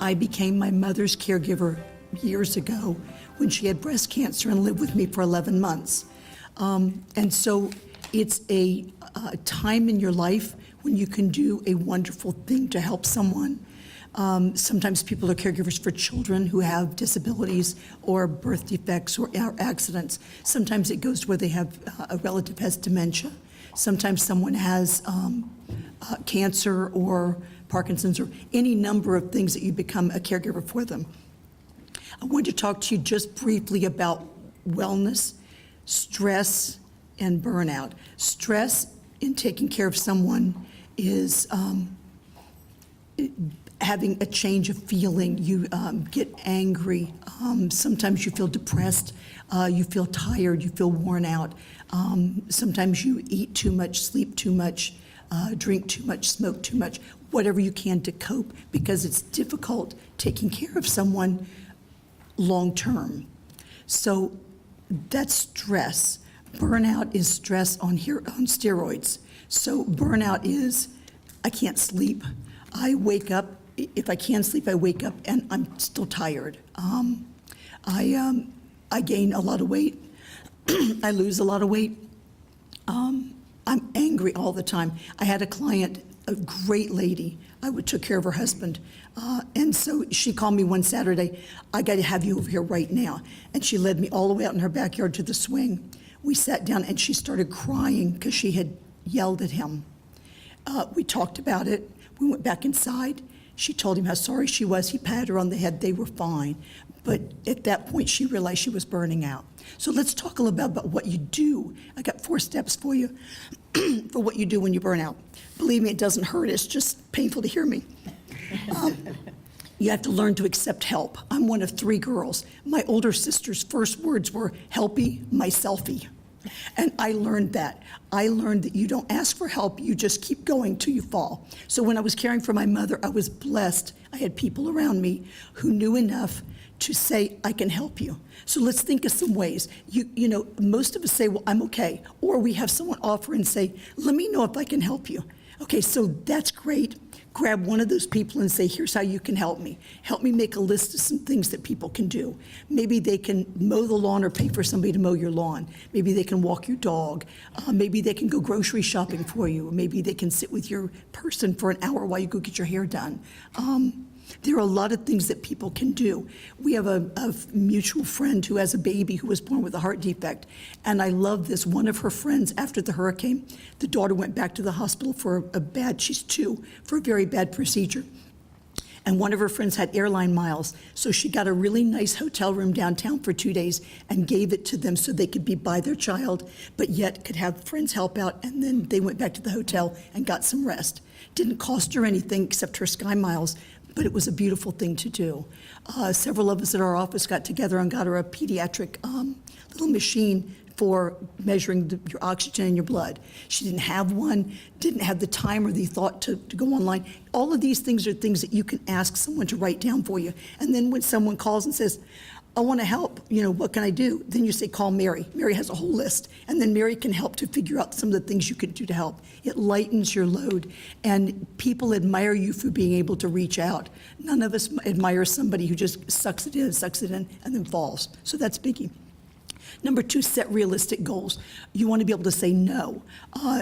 I became my mother's caregiver years ago when she had breast cancer and lived with me for 11 months. And so it's a time in your life when you can do a wonderful thing to help someone. Sometimes people are caregivers for children who have disabilities or birth defects or accidents. Sometimes it goes to where they have a relative has dementia. Sometimes someone has cancer or Parkinson's or any number of things that you become a caregiver for them. I want to talk to you just briefly about wellness, stress, and burnout. Stress in taking care of someone is having a change of feeling. You get angry. Sometimes you feel depressed. You feel tired. You feel worn out. Sometimes you eat too much, sleep too much, drink too much, smoke too much, whatever you can to cope, because it's difficult taking care of someone long term. So that's stress. Burnout is stress on steroids. So burnout is, I can't sleep. I wake up, if I can sleep, I wake up and I'm still tired. I gain a lot of weight. I lose a lot of weight. I'm angry all the time. I had a client, a great lady. I took care of her husband. And so she called me one Saturday, I got to have you over here right now. And she led me all the way out in her backyard to the swing. We sat down and she started crying because she had yelled at him. We talked about it. We went back inside. She told him how sorry she was. He patted her on the head. They were fine. But at that point, she realized she was burning out. So let's talk a little bit about what you do. I got 4 steps for you for what you do when you burn out. Believe me, it doesn't hurt. It's just painful to hear me. You have to learn to accept help. I'm one of 3 girls. My older sister's first words were, "Helpy, my selfie." And I learned that. I learned that you don't ask for help, you just keep going till you fall. So when I was caring for my mother, I was blessed. I had people around me who knew enough to say, I can help you. So let's think of some ways. You know, most of us say, well, I'm okay. Or we have someone offer and say, let me know if I can help you. Okay, so that's great. Grab one of those people and say, here's how you can help me. Help me make a list of some things that people can do. Maybe they can mow the lawn or pay for somebody to mow your lawn. Maybe they can walk your dog. Maybe they can go grocery shopping for you. Maybe they can sit with your person for an hour while you go get your hair done. There are a lot of things that people can do. We have a mutual friend who has a baby who was born with a heart defect. And I love this. One of her friends, after the hurricane, the daughter went back to the hospital for she's 2, for a very bad procedure. And one of her friends had airline miles. So she got a really nice hotel room downtown for 2 days and gave it to them so they could be by their child, but yet could have friends help out. And then they went back to the hotel and got some rest. Didn't cost her anything except her Sky Miles, but it was a beautiful thing to do. Several of us at our office got together and got her a pediatric little machine for measuring your oxygen in your blood. She didn't have one, didn't have the time or the thought to go online. All of these things are things that you can ask someone to write down for you. And then when someone calls and says, I want to help, you know, what can I do? Then you say, call Mary. Mary has a whole list. And then Mary can help to figure out some of the things you can do to help. It lightens your load. And people admire you for being able to reach out. None of us admire somebody who just sucks it in, and then falls. So that's biggie. Number 2, set realistic goals. You want to be able to say no.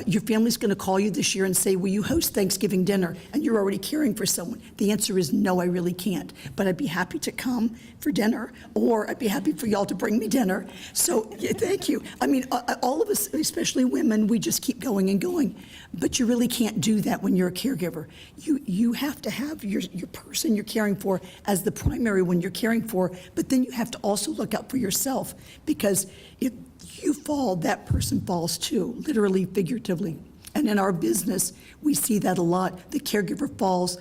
Your family's going to call you this year and say, will you host Thanksgiving dinner? And you're already caring for someone. The answer is no, I really can't. But I'd be happy to come for dinner, or I'd be happy for y'all to bring me dinner. So yeah, thank you. I mean, all of us, especially women, we just keep going and going. But you really can't do that when you're a caregiver. You have to have your person you're caring for as the primary one you're caring for, but then you have to also look out for yourself, because if you fall, that person falls too, literally, figuratively. And in our business, we see that a lot. The caregiver falls,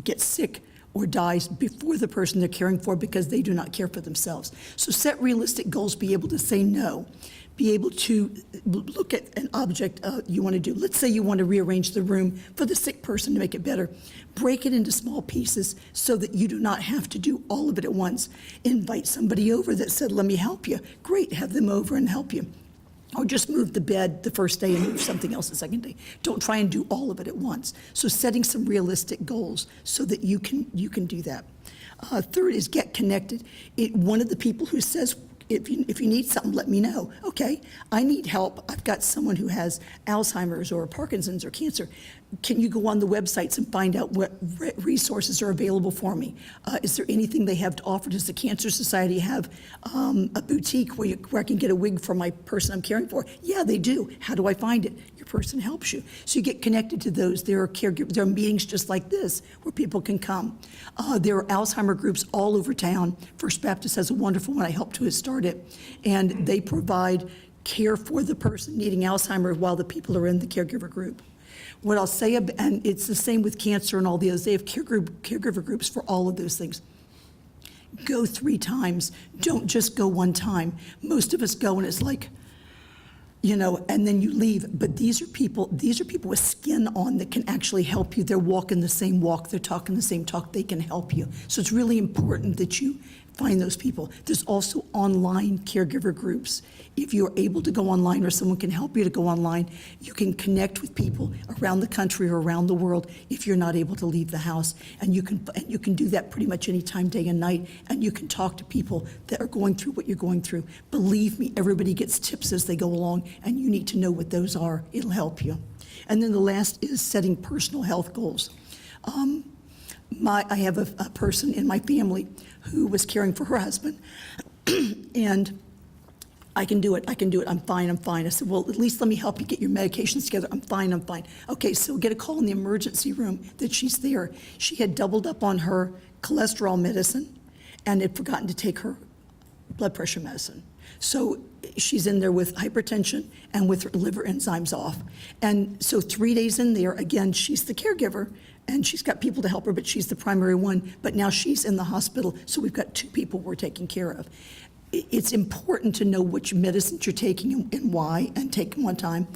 gets sick, or dies before the person they're caring for because they do not care for themselves. So set realistic goals, be able to say no, be able to look at an object you want to do. Let's say you want to rearrange the room for the sick person to make it better. Break it into small pieces so that you do not have to do all of it at once. Invite somebody over that said, let me help you. Great, have them over and help you. Or just move the bed the first day and move something else the second day. Don't try and do all of it at once. So setting some realistic goals so that you can do that. Third is get connected. One of the people who says, if you need something, let me know. Okay, I need help. I've got someone who has Alzheimer's or Parkinson's or cancer. Can you go on the websites and find out what resources are available for me? Is there anything they have to offer? Does the Cancer Society have a boutique where I can get a wig for my person I'm caring for? Yeah, they do. How do I find it? Your person helps you. So you get connected to those. There are caregivers. There are meetings just like this where people can come. There are Alzheimer groups all over town. First Baptist has a wonderful one. I helped to start it. And they provide care for the person needing Alzheimer's while the people are in the caregiver group. What I'll say, and it's the same with cancer and all the others, they have caregiver groups for all of those things. Go 3 times. Don't just go 1 time. Most of us go and it's like, and then you leave. But these are people with skin on that can actually help you. They're walking the same walk. They're talking the same talk. They can help you. So it's really important that you find those people. There's also online caregiver groups. If you're able to go online or someone can help you to go online, you can connect with people around the country or around the world if you're not able to leave the house. And you can do that pretty much any time, day and night, and you can talk to people that are going through what you're going through. Believe me, everybody gets tips as they go along, and you need to know what those are. It'll help you. And then the last is setting personal health goals. I have a person in my family who was caring for her husband, and I can do it, I'm fine. I said, well, at least let me help you get your medications together. I'm fine. Okay, so get a call in the emergency room that she's there. She had doubled up on her cholesterol medicine and had forgotten to take her blood pressure medicine. So she's in there with hypertension and with her liver enzymes off. And so 3 days in there, again, she's the caregiver, and she's got people to help her, but she's the primary one. But now she's in the hospital, so we've got 2 people we're taking care of. It's important to know which medicines you're taking and why, and take them on time.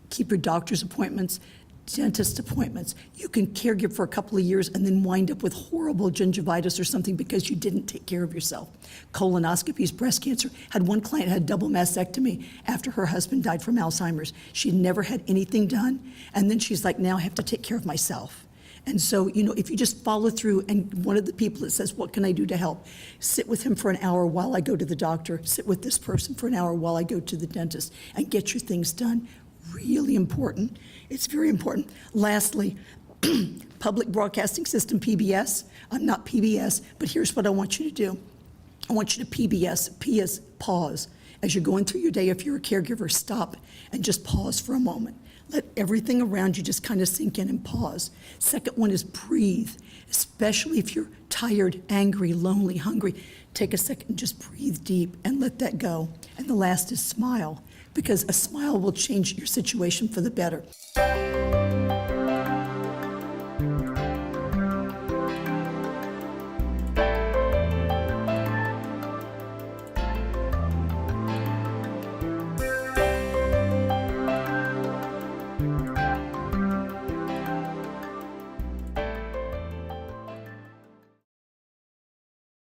Keep your doctor's appointments, dentist appointments. You can caregive for a couple of years and then wind up with horrible gingivitis or something because you didn't take care of yourself. Colonoscopies, breast cancer. Had one client had double mastectomy after her husband died from Alzheimer's. She'd never had anything done, and then she's like, now I have to take care of myself. And so, if you just follow through, and one of the people that says, what can I do to help? Sit with him for an hour while I go to the doctor. Sit with this person for an hour while I go to the dentist, and get your things done. Really important. It's very important. Lastly, public broadcasting system, PBS. I'm not PBS, but here's what I want you to do. I want you to PBS. P is pause. As you're going through your day, if you're a caregiver, stop and just pause for a moment. Let everything around you just kind of sink in and pause. Second one is breathe, especially if you're tired, angry, lonely, hungry. Take a second and just breathe deep and let that go. And the last is smile, because a smile will change your situation for the better.